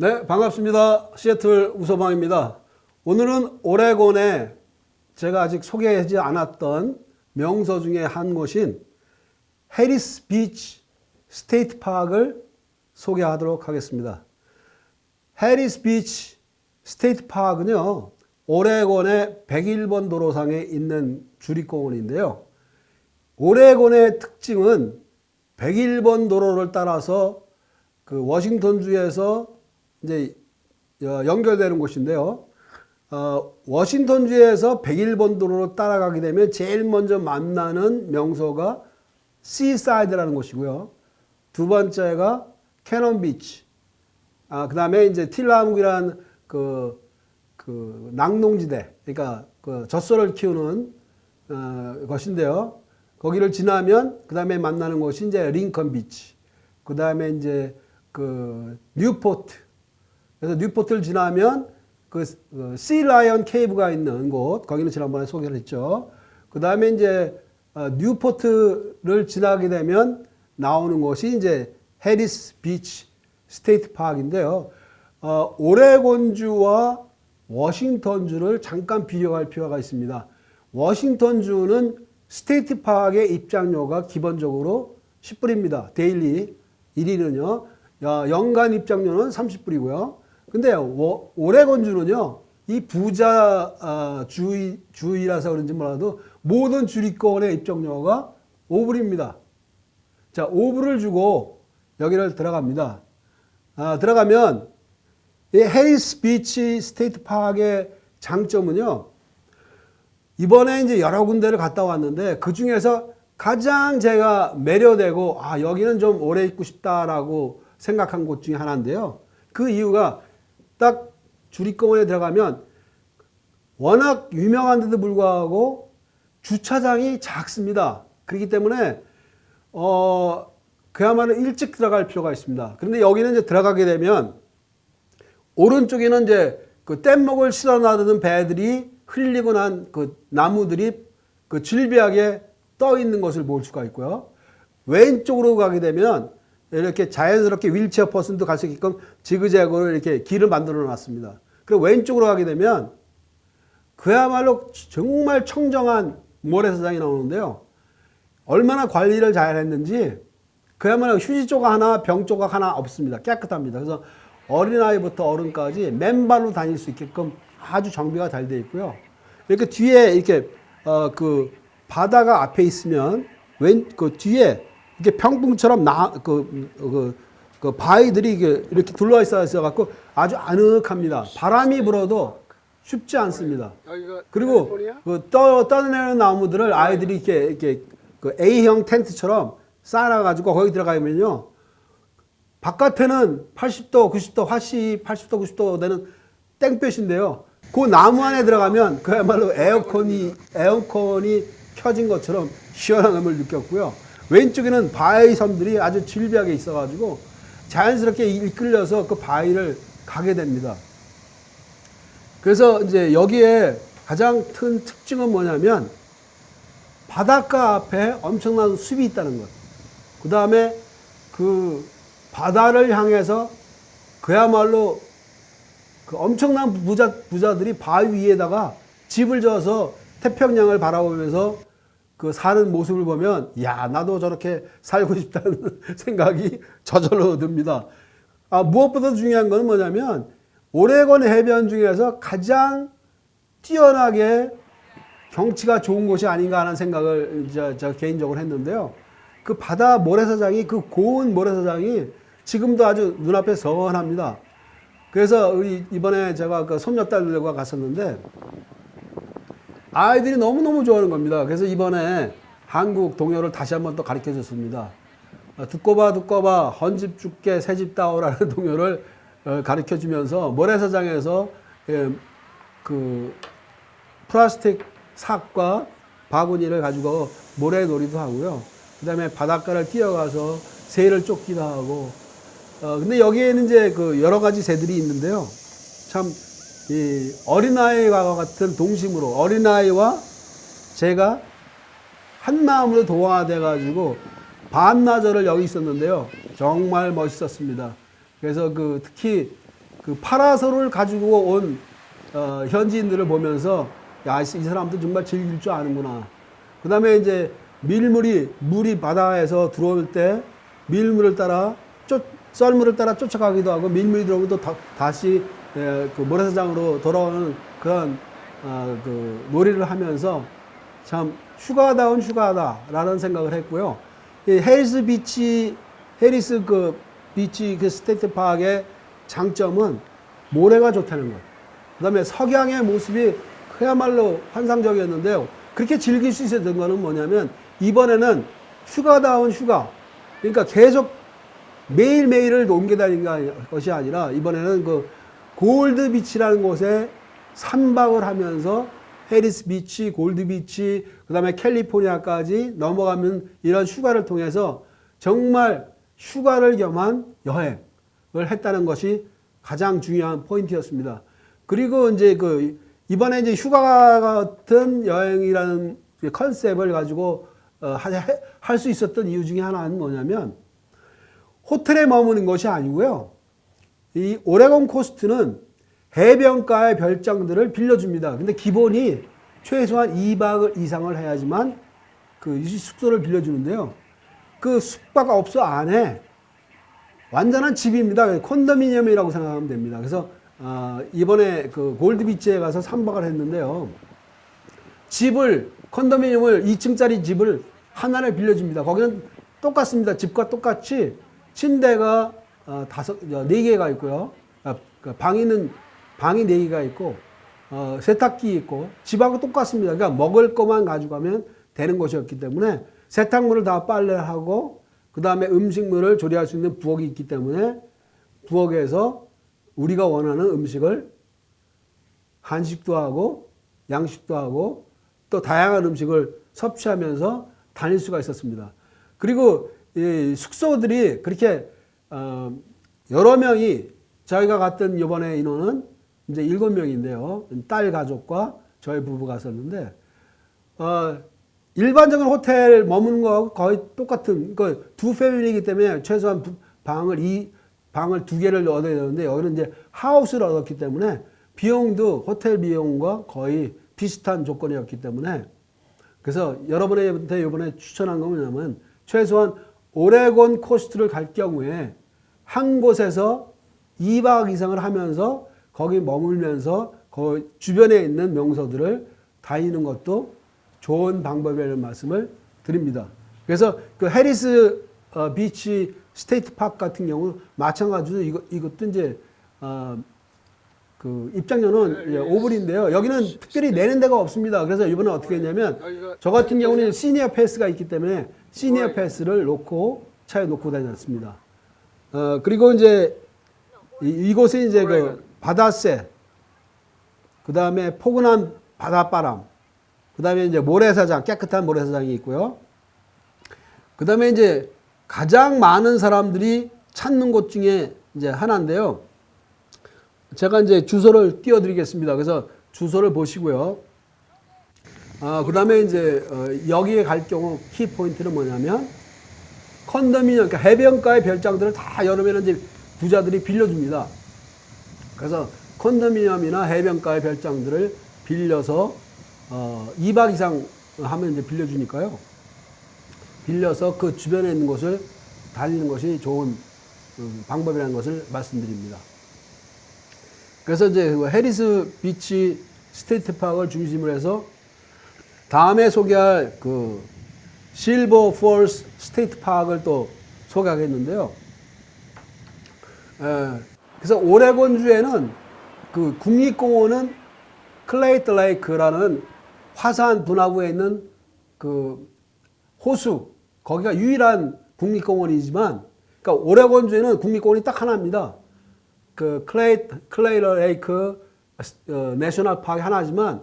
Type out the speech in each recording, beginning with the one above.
네, 반갑습니다. 시애틀 우서방입니다. 오늘은 오레곤에 제가 아직 소개하지 않았던 명소 중에 한 곳인 해리스 비치 스테이트 파크를 소개하도록 하겠습니다. 해리스 비치 스테이트 파크는요, 오레곤의 101번 도로상에 있는 주립공원인데요. 오레곤의 특징은 101번 도로를 따라서 그 워싱턴주에서 이제 연결되는 곳인데요. 워싱턴주에서 101번 도로로 따라가게 되면 제일 먼저 만나는 명소가 시사이드라는 곳이고요. 두 번째가 캐논 비치. 그 다음에 이제 틸라묵이라는 그 낙농지대, 그러니까 그 젖소를 키우는 것인데요. 거기를 지나면 그 다음에 만나는 곳이 이제 링컨 비치. 그 다음에 이제 그 뉴포트. 그래서 뉴포트를 지나면 그 씨라이언 케이브가 있는 곳, 거기는 지난번에 소개를 했죠. 그 다음에 이제 뉴포트를 지나게 되면 나오는 곳이 이제 해리스 비치 스테이트 파크인데요. 오레곤주와 워싱턴주를 잠깐 비교할 필요가 있습니다. 워싱턴주는 스테이트 파크의 입장료가 기본적으로 10불입니다. 데일리 1일은요. 연간 입장료는 30불이고요. 근데 오레곤주는요, 이 부자 주의라서 그런지 몰라도 모든 주립공원의 입장료가 5불입니다. 자, 5불을 주고 여기를 들어갑니다. 들어가면 이 해리스 비치 스테이트 파크의 장점은요, 이번에 이제 여러 군데를 갔다 왔는데 그 중에서 가장 제가 매료되고 여기는 좀 오래 있고 싶다라고 생각한 곳 중에 하나인데요. 그 이유가 딱 주립공원에 들어가면 워낙 유명한데도 불구하고 주차장이 작습니다. 그렇기 때문에 그야말로 일찍 들어갈 필요가 있습니다. 그런데 여기는 이제 들어가게 되면 오른쪽에는 이제 그 뗏목을 실어 놔두는 배들이 흘리고 난 그 나무들이 그 질비하게 떠 있는 것을 볼 수가 있고요. 왼쪽으로 가게 되면 이렇게 자연스럽게 휠체어 퍼슨도 갈 수 있게끔 지그재그로 이렇게 길을 만들어 놨습니다. 그리고 왼쪽으로 가게 되면 그야말로 정말 청정한 모래사장이 나오는데요. 얼마나 관리를 잘 했는지 그야말로 휴지 조각 하나, 병 조각 하나 없습니다. 깨끗합니다. 그래서 어린아이부터 어른까지 맨발로 다닐 수 있게끔 아주 정비가 잘 되어 있고요. 이렇게 뒤에 이렇게 그 바다가 앞에 있으면 그 뒤에 이렇게 평풍처럼 그 바위들이 이렇게 둘러 있어 갖고 아주 아늑합니다. 바람이 불어도 춥지 않습니다. 그리고 그 떠내려오는 나무들을 아이들이 이렇게 그 A형 텐트처럼 쌓아가지고 거기 들어가면요. 바깥에는 80도, 90도, 화씨 80도, 90도 되는 땡볕인데요. 그 나무 안에 들어가면 그야말로 에어컨이 켜진 것처럼 시원함을 느꼈고요. 왼쪽에는 바위 섬들이 아주 질비하게 있어가지고 자연스럽게 이끌려서 그 바위를 가게 됩니다. 그래서 이제 여기에 가장 큰 특징은 뭐냐면 바닷가 앞에 엄청난 숲이 있다는 것. 그 다음에 그 바다를 향해서 그야말로 그 엄청난 부자들이 바위 위에다가 집을 지어서 태평양을 바라보면서 그 사는 모습을 보면 나도 저렇게 살고 싶다는 생각이 저절로 듭니다. 무엇보다 중요한 건 뭐냐면 오레곤 해변 중에서 가장 뛰어나게 경치가 좋은 곳이 아닌가 하는 생각을 저 개인적으로 했는데요. 그 바다 모래사장이, 그 고운 모래사장이 지금도 아주 눈앞에 선합니다. 그래서 이번에 제가 그 손녀딸들과 갔었는데 아이들이 너무너무 좋아하는 겁니다. 그래서 이번에 한국 동요를 다시 한번 또 가르쳐 줬습니다. 듣고 봐 헌집 죽게 새집 다오라는 동요를 가르쳐 주면서 모래사장에서 그 플라스틱 삭과 바구니를 가지고 모래놀이도 하고요. 그 다음에 바닷가를 뛰어가서 새를 쫓기도 하고 근데 여기에는 이제 그 여러 가지 새들이 있는데요. 참 이 어린아이와 같은 동심으로 어린아이와 제가 한 마음으로 동화돼 가지고 반나절을 여기 있었는데요. 정말 멋있었습니다. 그래서 그 특히 그 파라솔을 가지고 온 현지인들을 보면서 야, 이 사람도 정말 즐길 줄 아는구나. 그 다음에 이제 물이 바다에서 들어올 때 밀물을 따라 썰물을 따라 쫓아가기도 하고 밀물이 들어오면 또 다시 그 모래사장으로 돌아오는 그런 그 놀이를 하면서 참 휴가다운 휴가다라는 생각을 했고요. 이 해리스 그 비치 그 스테이트 파크의 장점은 모래가 좋다는 것. 그 다음에 석양의 모습이 그야말로 환상적이었는데요. 그렇게 즐길 수 있었던 거는 뭐냐면 이번에는 휴가다운 휴가. 그러니까 계속 매일매일을 옮겨 다니는 것이 아니라 이번에는 그 골드 비치라는 곳에 3박을 하면서 해리스 비치, 골드 비치, 그 다음에 캘리포니아까지 넘어가면 이런 휴가를 통해서 정말 휴가를 겸한 여행을 했다는 것이 가장 중요한 포인트였습니다. 그리고 이제 이번에 이제 휴가 같은 여행이라는 컨셉을 가지고 할 수 있었던 이유 중에 하나는 뭐냐면 호텔에 머무는 것이 아니고요. 이 오레곤 코스트는 해변가의 별장들을 빌려줍니다. 근데 기본이 최소한 2박 이상을 해야지만 그 숙소를 빌려주는데요. 그 숙박업소 안에 완전한 집입니다. 콘도미니엄이라고 생각하면 됩니다. 그래서 이번에 그 골드비치에 가서 3박을 했는데요. 콘도미니엄을 2층짜리 집을 하나를 빌려줍니다. 거기는 똑같습니다. 집과 똑같이 침대가 4개가 있고요. 방이 4개가 있고, 세탁기 있고, 집하고 똑같습니다. 그러니까 먹을 것만 가져가면 되는 것이었기 때문에 세탁물을 다 빨래하고, 그 다음에 음식물을 조리할 수 있는 부엌이 있기 때문에 부엌에서 우리가 원하는 음식을 한식도 하고, 양식도 하고, 또 다양한 음식을 섭취하면서 다닐 수가 있었습니다. 그리고 이 숙소들이 그렇게 여러 명이 저희가 갔던 이번에 인원은 이제 7명인데요. 딸 가족과 저희 부부가 갔었는데 일반적인 호텔 머무는 거하고 거의 똑같은 두 패밀리이기 때문에 최소한 방을 2개를 얻어야 되는데 여기는 이제 하우스를 얻었기 때문에 비용도 호텔 비용과 거의 비슷한 조건이었기 때문에 그래서 여러분한테 이번에 추천한 건 뭐냐면 최소한 오레곤 코스트를 갈 경우에 한 곳에서 2박 이상을 하면서 거기 머물면서 그 주변에 있는 명소들을 다니는 것도 좋은 방법이라는 말씀을 드립니다. 그래서 그 해리스 비치 스테이트 파크 같은 경우 마찬가지로 이것도 이제 그 입장료는 5불인데요. 여기는 특별히 내는 데가 없습니다. 그래서 이번에 어떻게 했냐면 저 같은 경우는 시니어 패스가 있기 때문에 시니어 패스를 차에 놓고 다녔습니다. 그리고 이제 이곳에 이제 그 바다새, 그 다음에 포근한 바닷바람, 그 다음에 이제 모래사장, 깨끗한 모래사장이 있고요. 그 다음에 이제 가장 많은 사람들이 찾는 곳 중에 이제 하나인데요. 제가 이제 주소를 띄워드리겠습니다. 그래서 주소를 보시고요. 그 다음에 이제 여기에 갈 경우 키 포인트는 뭐냐면 컨도미니엄, 그러니까 해변가의 별장들을 다 여름에는 이제 부자들이 빌려줍니다. 그래서 컨도미니엄이나 해변가의 별장들을 빌려서 2박 이상 하면 이제 빌려주니까요. 빌려서 그 주변에 있는 곳을 다니는 것이 좋은 방법이라는 것을 말씀드립니다. 그래서 이제 해리스 비치 스테이트 파크를 중심으로 해서 다음에 소개할 그 실버 폴스 스테이트 파크를 또 소개하겠는데요. 그래서 오레곤주에는 그 국립공원은 클레이트 레이크라는 화산 분화구에 있는 그 호수, 거기가 유일한 국립공원이지만, 그러니까 오레곤주에는 국립공원이 딱 하나입니다. 그 클레이터 레이크 내셔널 파크 하나지만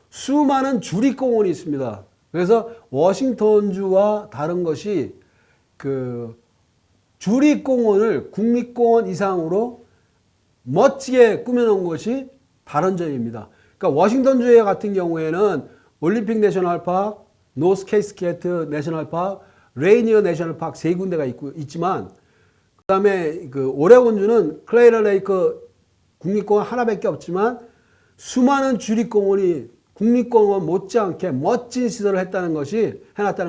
수많은 주립공원이 있습니다. 그래서 워싱턴주와 다른 것이 그 주립공원을 국립공원 이상으로 멋지게 꾸며놓은 것이 다른 점입니다. 그러니까 워싱턴주에 같은 경우에는 올림픽 내셔널 파크, 노스 캐스케이트 내셔널 파크, 레이니어 내셔널 파크 3군데가 있지만 그 다음에 그 오레곤주는 클레이터 레이크 국립공원 하나밖에 없지만 수많은 주립공원이 국립공원 못지않게 멋진 시설을 해놨다는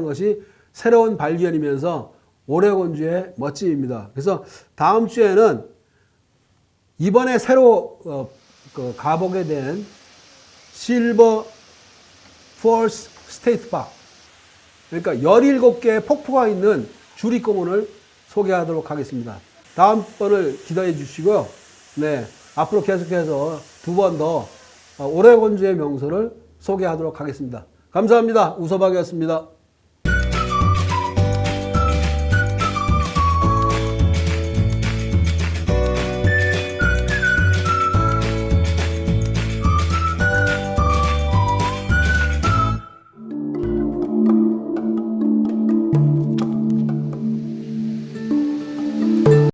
것이 새로운 발견이면서 오레곤주의 멋짐입니다. 그래서 다음 주에는 이번에 새로 가보게 된 실버 폴스 스테이트 파크, 그러니까 17개의 폭포가 있는 주립공원을 소개하도록 하겠습니다. 다음번을 기대해 주시고요. 네, 앞으로 계속해서 2번 더 오레곤주의 명소를 소개하도록 하겠습니다. 감사합니다. 우서박이었습니다.